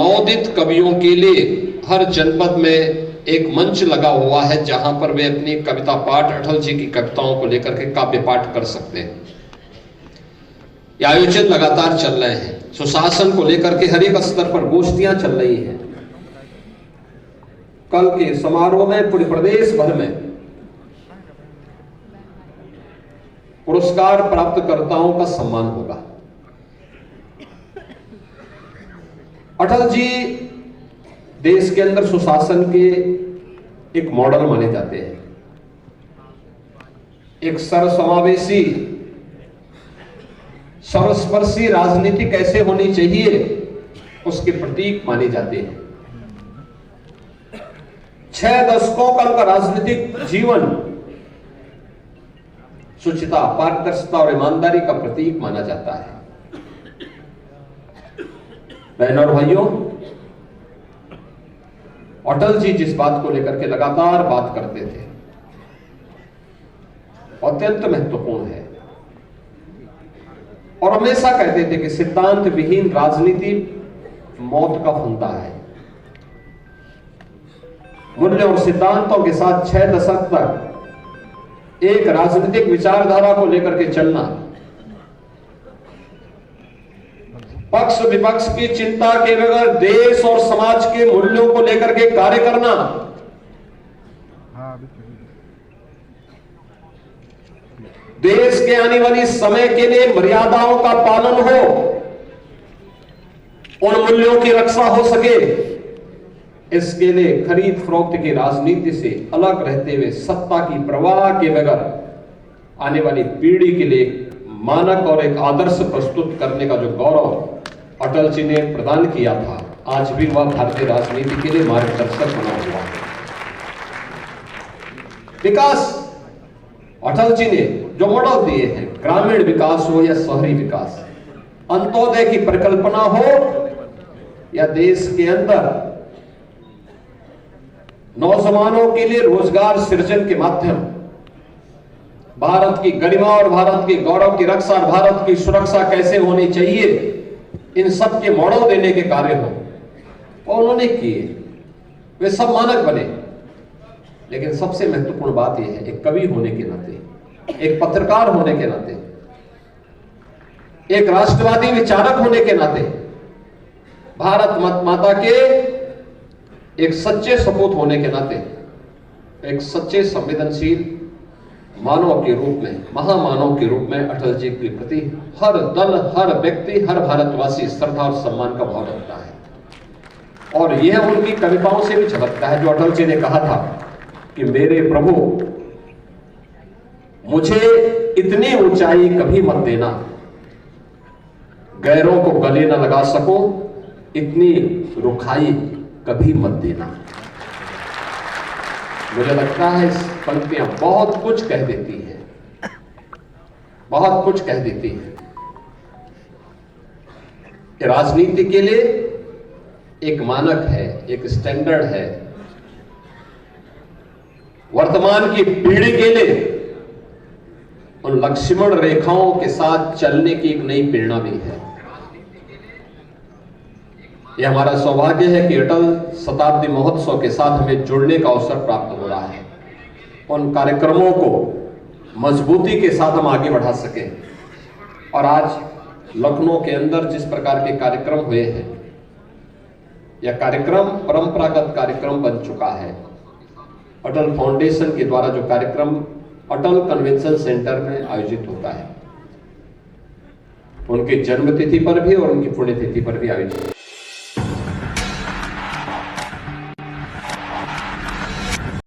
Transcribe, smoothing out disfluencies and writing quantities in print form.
नवोदित कवियों के लिए हर जनपद में एक मंच लगा हुआ है जहां पर वे अपनी कविता पाठ, अटल जी की कविताओं को लेकर के काव्य पाठ कर सकते हैं। ये आयोजन लगातार चल रहे हैं। सुशासन को लेकर के हर एक स्तर पर गोष्ठियां चल रही हैं। कल के समारोह में पूरे प्रदेश भर में पुरस्कार प्राप्तकर्ताओं का सम्मान होगा। अटल जी देश के अंदर सुशासन के एक मॉडल माने जाते हैं। एक सर्वसमावेशी, सर्वस्पर्शी राजनीति कैसे होनी चाहिए उसके प्रतीक माने जाते हैं। 6 दशकों का उनका राजनीतिक जीवन शुचिता, पारदर्शिता और ईमानदारी का प्रतीक माना जाता है। बहनों और भाइयों, अटल जी जिस बात को लेकर के लगातार बात करते थे अत्यंत महत्वपूर्ण है और हमेशा कहते थे कि सिद्धांत विहीन राजनीति मौत का फंदा है। मूल्य और सिद्धांतों के साथ 6 दशक तक एक राजनीतिक विचारधारा को लेकर के चलना, पक्ष विपक्ष की चिंता के बगैर देश और समाज के मूल्यों को लेकर के कार्य करना, देश के आने वाली समय के लिए मर्यादाओं का पालन हो, उन मूल्यों की रक्षा हो सके, इसके लिए खरीद फरोख्त की राजनीति से अलग रहते हुए सत्ता की परवाह के बगैर आने वाली पीढ़ी के लिए मानक और एक आदर्श प्रस्तुत करने का जो गौरव अटल जी ने प्रदान किया था, आज भी वह भारतीय राजनीति के लिए मार्गदर्शक बना हुआ है। विकास, अटल जी ने जो मॉडल दिए हैं, ग्रामीण विकास हो या शहरी विकास, अंत्योदय की परिकल्पना हो या देश के अंदर नौजवानों के लिए रोजगार सृजन के माध्यम, भारत की गरिमा और भारत के गौरव की रक्षा, भारत की सुरक्षा कैसे होनी चाहिए, इन सब के मॉडल देने के कार्य हो और उन्होंने किए। वे सब मानक बने। लेकिन सबसे महत्वपूर्ण बात यह है, एक कवि होने के नाते, एक पत्रकार होने के नाते, एक राष्ट्रवादी विचारक होने के नाते, भारत माता के एक सच्चे सपूत होने के नाते, एक सच्चे संवेदनशील मानव के रूप में, महामानव के रूप में अटल जी के प्रति हर दल, हर व्यक्ति, हर भारतवासी श्रद्धा और सम्मान का भाव रखता है। और यह उनकी कविताओं से भी झलकता है, जो अटल जी ने कहा था कि मेरे प्रभु, मुझे इतनी ऊंचाई कभी मत देना, गैरों को गले न लगा सकूं, इतनी रुखाई कभी मत देना। मुझे लगता है इस पंक्तियां बहुत कुछ कह देती हैं, बहुत कुछ कह देती हैं। राजनीति के लिए एक मानक है, एक स्टैंडर्ड है। वर्तमान की पीढ़ी के लिए उन लक्ष्मण रेखाओं के साथ चलने की एक नई प्रेरणा भी है। यह हमारा सौभाग्य है कि अटल शताब्दी महोत्सव के साथ हमें जुड़ने का अवसर प्राप्त हो रहा है। उन कार्यक्रमों को मजबूती के साथ हम आगे बढ़ा सकें। और आज लखनऊ के अंदर जिस प्रकार के कार्यक्रम हुए हैं, यह कार्यक्रम परंपरागत कार्यक्रम बन चुका है। अटल फाउंडेशन के द्वारा जो कार्यक्रम अटल कन्वेंशन सेंटर में आयोजित होता है, उनकी जन्मतिथि पर भी और उनकी पुण्यतिथि पर भी आयोजित